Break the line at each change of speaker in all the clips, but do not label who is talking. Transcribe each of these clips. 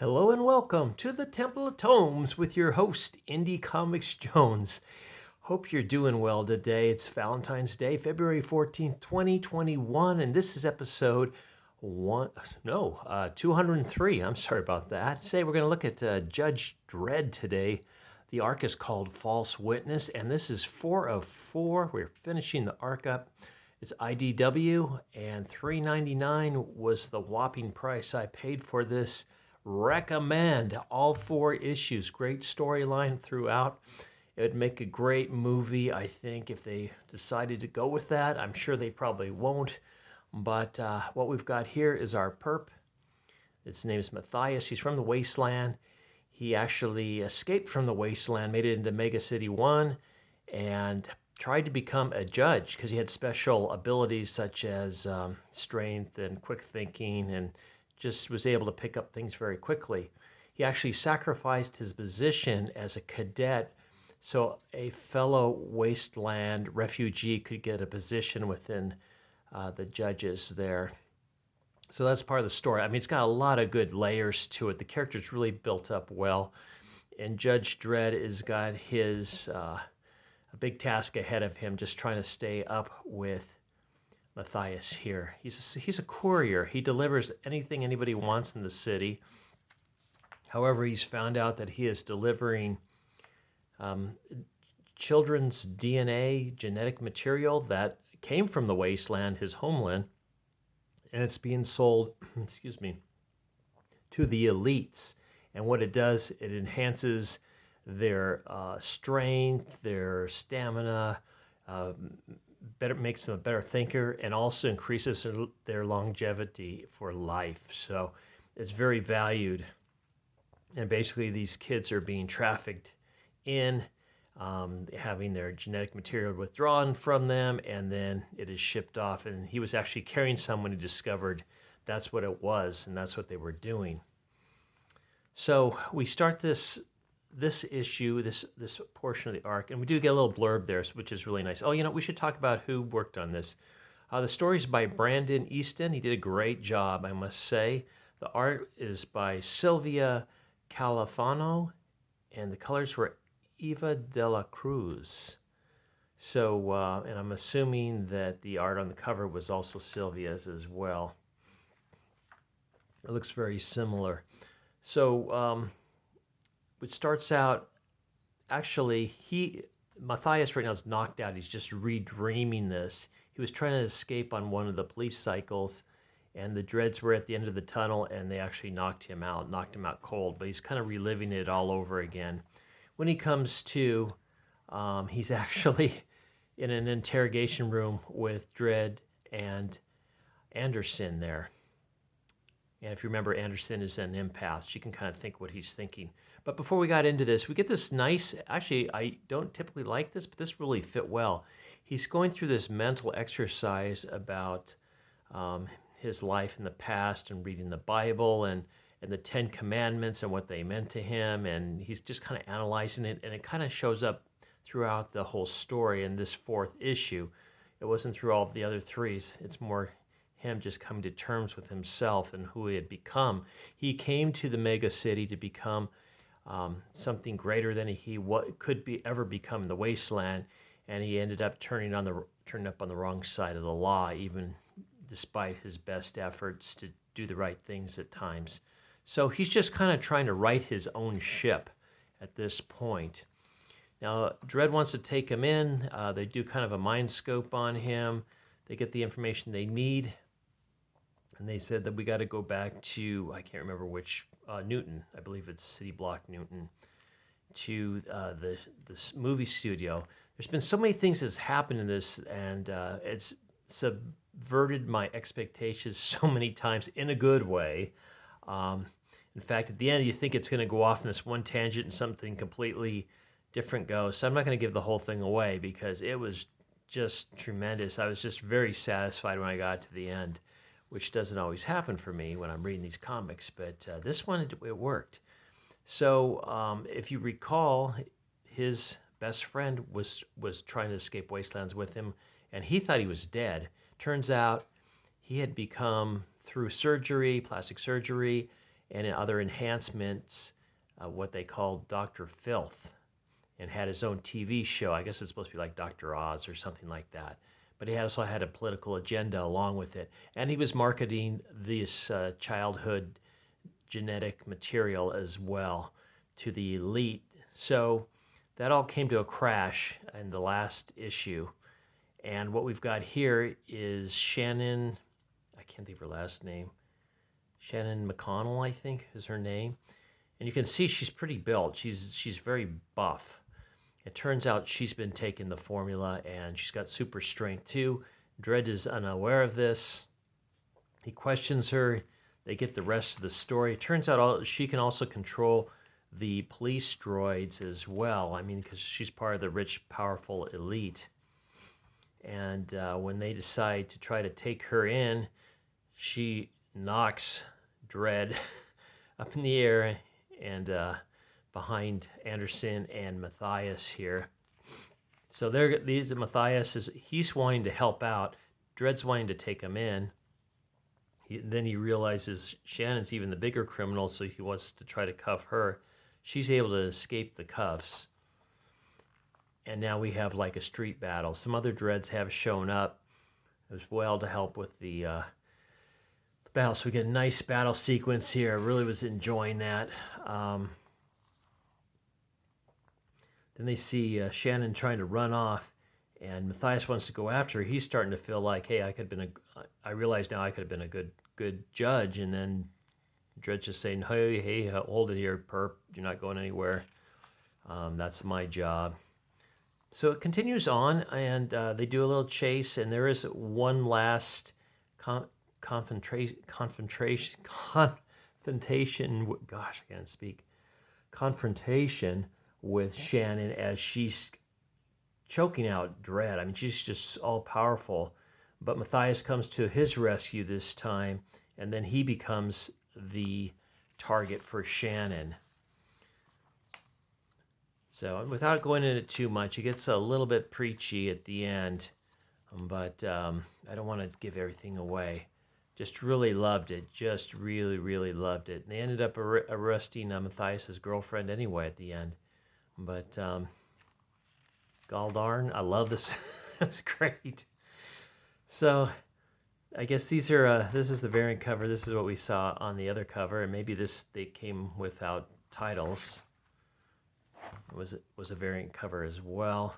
Hello and welcome to the Temple of Tomes with your host, Indie Comics Jones. Hope you're doing well today. It's Valentine's Day, February 14th, 2021, and this is episode 203. I'm sorry about that. Today we're going to look at Judge Dredd today. The arc is called False Witness, and this is 4 of 4. We're finishing the arc up. It's IDW, and $3.99 was the whopping price I paid for this. Recommend all 4 issues. Great storyline throughout. It would make a great movie, I think, if they decided to go with that. I'm sure they probably won't. But what we've got here is our perp. His name is Matthias. He's from the Wasteland. He actually escaped from the Wasteland, made it into Mega City 1, and tried to become a judge because he had special abilities such as strength and quick thinking, and just was able to pick up things very quickly. He actually sacrificed his position as a cadet so a fellow wasteland refugee could get a position within the judges there. So that's part of the story. I mean, it's got a lot of good layers to it. The character's really built up well. And Judge Dredd has got his a big task ahead of him, just trying to stay up with Matthias here. He's a courier. He delivers anything anybody wants in the city. However, he's found out that he is delivering children's DNA, genetic material that came from the Wasteland, his homeland, and it's being sold, excuse me, to the elites. And what it does, it enhances their strength, their stamina, makes them a better thinker, and also increases their longevity for life. So it's very valued. And basically, these kids are being trafficked in, having their genetic material withdrawn from them, and then it is shipped off. And he was actually carrying someone who discovered that's what it was, and that's what they were doing. So we start this issue, this portion of the arc, and we do get a little blurb there, which is really nice. Oh, we should talk about who worked on this. The story's by Brandon Easton. He did a great job, I must say. The art is by Sylvia Califano, and the colors were Eva de la Cruz. So, and I'm assuming that the art on the cover was also Sylvia's as well. It looks very similar. So, it starts out, actually, Matthias right now is knocked out. He's just redreaming this. He was trying to escape on one of the police cycles, and the Dredds were at the end of the tunnel, and they actually knocked him out cold, but he's kind of reliving it all over again. When he comes to, he's actually in an interrogation room with Dredd and Anderson there. And if you remember, Anderson is an empath. She can kind of think what he's thinking. But before we got into this, we get this nice, actually, I don't typically like this, but this really fit well. He's going through this mental exercise about his life in the past and reading the Bible and the 10 Commandments and what they meant to him. And he's just kind of analyzing it, and it kind of shows up throughout the whole story in this 4th issue. It wasn't through all the other 3s. It's more him just coming to terms with himself and who he had become. He came to the mega city to become something greater than he could ever become in the Wasteland, and he ended up turning up on the wrong side of the law, even despite his best efforts to do the right things at times. So he's just kind of trying to right his own ship at this point. Now, Dredd wants to take him in. They do kind of a mind scope on him. They get the information they need. And they said that we got to go back to, I can't remember which, Newton. I believe it's City Block Newton, to this movie studio. There's been so many things that's happened in this, and it's subverted my expectations so many times in a good way. In fact, at the end, you think it's going to go off in this one tangent and something completely different goes. So I'm not going to give the whole thing away because it was just tremendous. I was just very satisfied when I got to the end, which doesn't always happen for me when I'm reading these comics, but this one, it worked. So if you recall, his best friend was trying to escape Wastelands with him, and he thought he was dead. Turns out he had become, through surgery, plastic surgery, and in other enhancements, what they called Dr. Filth, and had his own TV show. I guess it's supposed to be like Dr. Oz or something like that. But he also had a political agenda along with it. And he was marketing this childhood genetic material as well to the elite. So that all came to a crash in the last issue. And what we've got here is Shannon, I can't think of her last name, Shannon McConnell, I think is her name. And you can see she's pretty built. She's very buff. It turns out she's been taking the formula, and she's got super strength too. Dredd is unaware of this. He questions her. They get the rest of the story. It turns out she can also control the police droids as well. I mean, because she's part of the rich, powerful elite. And when they decide to try to take her in, she knocks Dredd up in the air and behind Anderson and Matthias here. So Matthias he's wanting to help out. Dredd's wanting to take him in. Then he realizes Shannon's even the bigger criminal, so he wants to try to cuff her. She's able to escape the cuffs. And now we have like a street battle. Some other Dredds have shown up as well to help with the battle. So we get a nice battle sequence here. I really was enjoying that. Then they see Shannon trying to run off, and Matthias wants to go after her. He's starting to feel like, hey, I realize now I could have been a good judge. And then Dredd's just saying, hey, hold it here, perp. You're not going anywhere. That's my job. So it continues on, and they do a little chase, and there is one last confrontation. Gosh, I can't speak. Confrontation with Shannon as she's choking out Dredd. I mean, she's just all powerful. But Matthias comes to his rescue this time, and then he becomes the target for Shannon. So without going into it too much, it gets a little bit preachy at the end, but I don't want to give everything away. Just really loved it. Just really, really loved it. And they ended up arresting Matthias' girlfriend anyway at the end. But gall darn, I love this. It's great. So I guess these are this is the variant cover. This is what we saw on the other cover, and maybe they came without titles. It was a variant cover as well.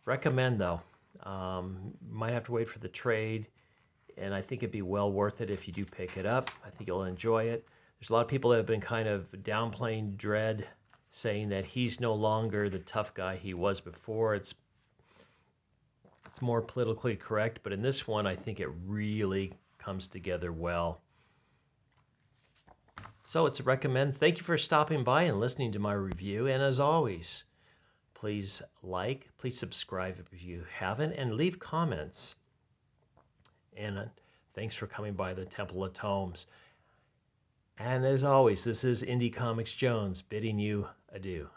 Recommend though. Might have to wait for the trade, and I think it'd be well worth it if you do pick it up. I think you'll enjoy it. There's a lot of people that have been kind of downplaying Dredd, saying that he's no longer the tough guy he was before. It's more politically correct, but in this one, I think it really comes together well. So it's a recommend. Thank you for stopping by and listening to my review. And as always, please please subscribe if you haven't, and leave comments. And thanks for coming by the Temple of Tomes. And as always, this is Indie Comics Jones bidding you adieu.